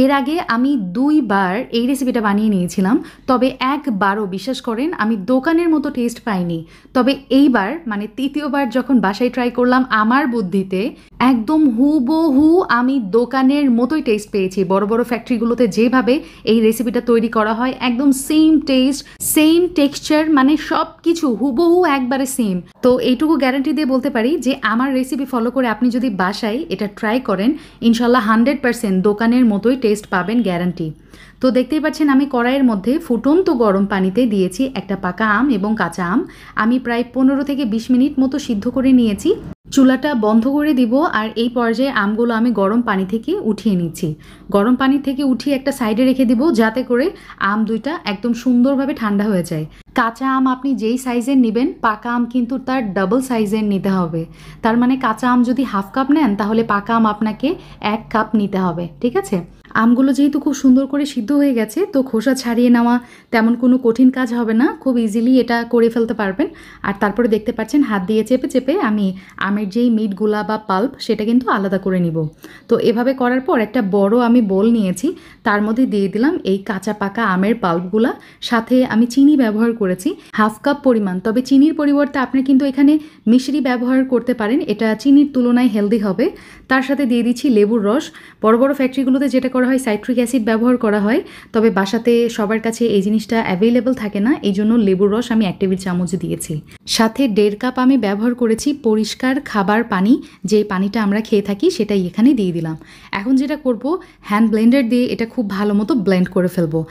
এর আগে আমি 2 বার এই রেসিপিটা বানিয়ে নিয়েছিলাম, তবে একবারও বিশ্বাস করেন আমি দোকানের মতো টেস্ট পাইনি। তবে এইবার মানে 3য় বার যখন বাসায় ট্রাই করলাম আমার বুদ্ধিতে একদম হুবহু আমি দোকানের মতোই টেস্ট পেয়েছি। বড় বড় ফ্যাক্টরিগুলোতে যেভাবে এই রেসিপিটা তৈরি করা হয় একদম সেম টেস্ট, সেম টেক্সচার, মানে সব কিছু হুবহু একবারে সেম। তো এইটুকু গ্যারান্টি দিয়ে বলতে পারি যে আমার রেসিপি ফলো করে আপনি যদি বাসায় এটা ট্রাই করেন ইনশাল্লাহ 100% দোকানের মতোই টেস্ট পাবেন, গ্যারান্টি। তো দেখতেই পাচ্ছেন আমি কড়াইয়ের মধ্যে ফুটন্ত গরম পানিতে দিয়েছি একটা পাকা আম এবং কাঁচা আম। আমি প্রায় 15 থেকে 20 মিনিট মতো সিদ্ধ করে নিয়েছি। চুলাটা বন্ধ করে দিব আর এই পর্যায়ে আমগুলো আমি গরম পানি থেকে উঠিয়ে নিচ্ছি। গরম পানি থেকে উঠিয়ে একটা সাইডে রেখে দিব যাতে করে আম দুইটা একদম সুন্দরভাবে ঠান্ডা হয়ে যায়। কাঁচা আম আপনি যেই সাইজের নেবেন পাকা আম কিন্তু তার ডাবল সাইজের নিতে হবে। তার মানে কাঁচা আম যদি হাফ কাপ নেন তাহলে পাকা আম আপনাকে 1 কাপ নিতে হবে, ঠিক আছে? আমগুলো যেহেতু খুব সুন্দর করে সিদ্ধ হয়ে গেছে তো খোসা ছাড়িয়ে নেওয়া তেমন কোনো কঠিন কাজ হবে না, খুব ইজিলি এটা করে ফেলতে পারবেন। আর তারপরে দেখতে পাচ্ছেন হাত দিয়ে চেপে চেপে আমি আমের যেই মিটগুলা বা পাল্প সেটা কিন্তু আলাদা করে নিব। তো এভাবে করার পর একটা বড় আমি বোল নিয়েছি, তার মধ্যে দিয়ে দিলাম এই কাঁচা পাকা আমের পাল্পগুলা। সাথে আমি চিনি ব্যবহার করেছি হাফ কাপ পরিমাণ, তবে চিনির পরিবর্তে আপনি কিন্তু এখানে মিশরি ব্যবহার করতে পারেন, এটা চিনির তুলনায় হেলদি হবে। তার সাথে দিয়ে দিচ্ছি লেবুর রস। বড় বড় ফ্যাক্টরিগুলোতে যেটা করা হয় সাইট্রিক অ্যাসিড ব্যবহার করা হয়, তবে বাসাতে সবার কাছে এই জিনিসটা অ্যাভেলেবল থাকে না, এই জন্য লেবুর রস আমি 1 টেবিল চামচ দিয়েছি। সাথে 1.5 কাপ আমি ব্যবহার করেছি পরিষ্কার খাবার পানি, যে পানিটা আমরা খেয়ে থাকি সেটাই এখানে দিয়ে দিলাম। এখন যেটা করব হ্যান্ড ব্লেন্ডার দিয়ে এটা খুব ভালো মতো ব্লেন্ড করে ফেলবো।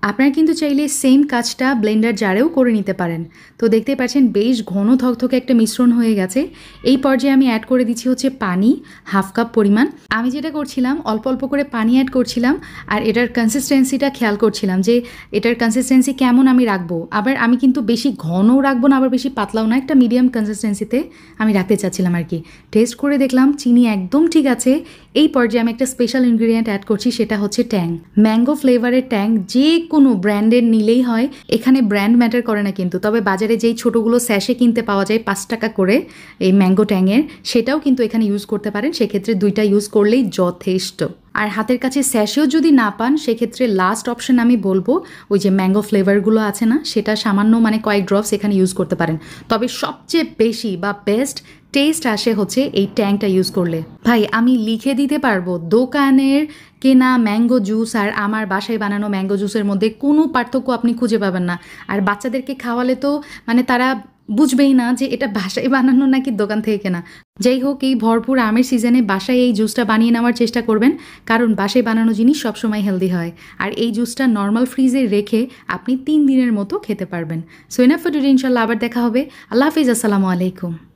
আপনারা কিন্তু চাইলে সেম কাজটা ব্লেন্ডার জারেও করে নিতে পারেন। তো দেখতে পাচ্ছেন বেশ ঘন থকথকে একটা মিশ্রণ হয়ে গেছে। এই পর্যায়ে আমি অ্যাড করে দিচ্ছি হচ্ছে পানি হাফ কাপ পরিমাণ। আমি যেটা করছিলাম অল্প অল্প করে পানি অ্যাড করছিলাম আর এটার কনসিস্টেন্সিটা খেয়াল করছিলাম যে এটার কনসিস্টেন্সি কেমন আমি রাখবো। আবার আমি কিন্তু বেশি ঘনও রাখবো না আবার বেশি পাতলাও না, একটা মিডিয়াম কনসিস্টেন্সিতে আমি রাখতে চাচ্ছিলাম আর কি। টেস্ট করে দেখলাম চিনি একদম ঠিক আছে। এই পর্যায়ে আমি একটা স্পেশাল ইনগ্রিডিয়েন্ট অ্যাড করছি, সেটা হচ্ছে ট্যাং, ম্যাঙ্গো ফ্লেভারের ট্যাং। যে কোনো ব্র্যান্ডের নিলেই হয়, এখানে ব্র্যান্ড ম্যাটার করে না কিন্তু। তবে বাজারে যেই ছোটোগুলো স্যাশে কিনতে পাওয়া যায় 5 টাকা করে এই ম্যাঙ্গো ট্যাংয়ের, সেটাও কিন্তু এখানে ইউজ করতে পারেন। সেক্ষেত্রে 2টা ইউজ করলেই যথেষ্ট। আর হাতের কাছে স্যাশেও যদি না পান সেক্ষেত্রে লাস্ট অপশন আমি বলবো ওই যে ম্যাঙ্গো ফ্লেভারগুলো আছে না, সেটা সামান্য মানে কয়েক ড্রপস এখানে ইউজ করতে পারেন। তবে সবচেয়ে বেশি বা বেস্ট টেস্ট আসে হচ্ছে এই ট্যাংটা ইউজ করলে। ভাই আমি লিখে দিতে পারবো দোকানের কেনা ম্যাঙ্গো জুস আর আমার বাসায় বানানো ম্যাঙ্গো জুসের মধ্যে কোনো পার্থক্য আপনি খুঁজে পাবেন না। আর বাচ্চাদেরকে খাওয়ালে তো মানে তারা বুঝবেই না যে এটা বাসায় বানানো নাকি দোকান থেকে কেনা। যাই হোক, এই ভরপুর আমের সিজনে বাসায় এই জুসটা বানিয়ে নেওয়ার চেষ্টা করবেন, কারণ বাসায় বানানো জিনিস সবসময় হেলদি হয়। আর এই জুসটা নর্মাল ফ্রিজে রেখে আপনি 3 দিনের মতো খেতে পারবেন। সো এনাফ ফর টুডে, ইনশাল্লাহ আবার দেখা হবে। আল্লাহ হাফিজ, আসসালামু আলাইকুম।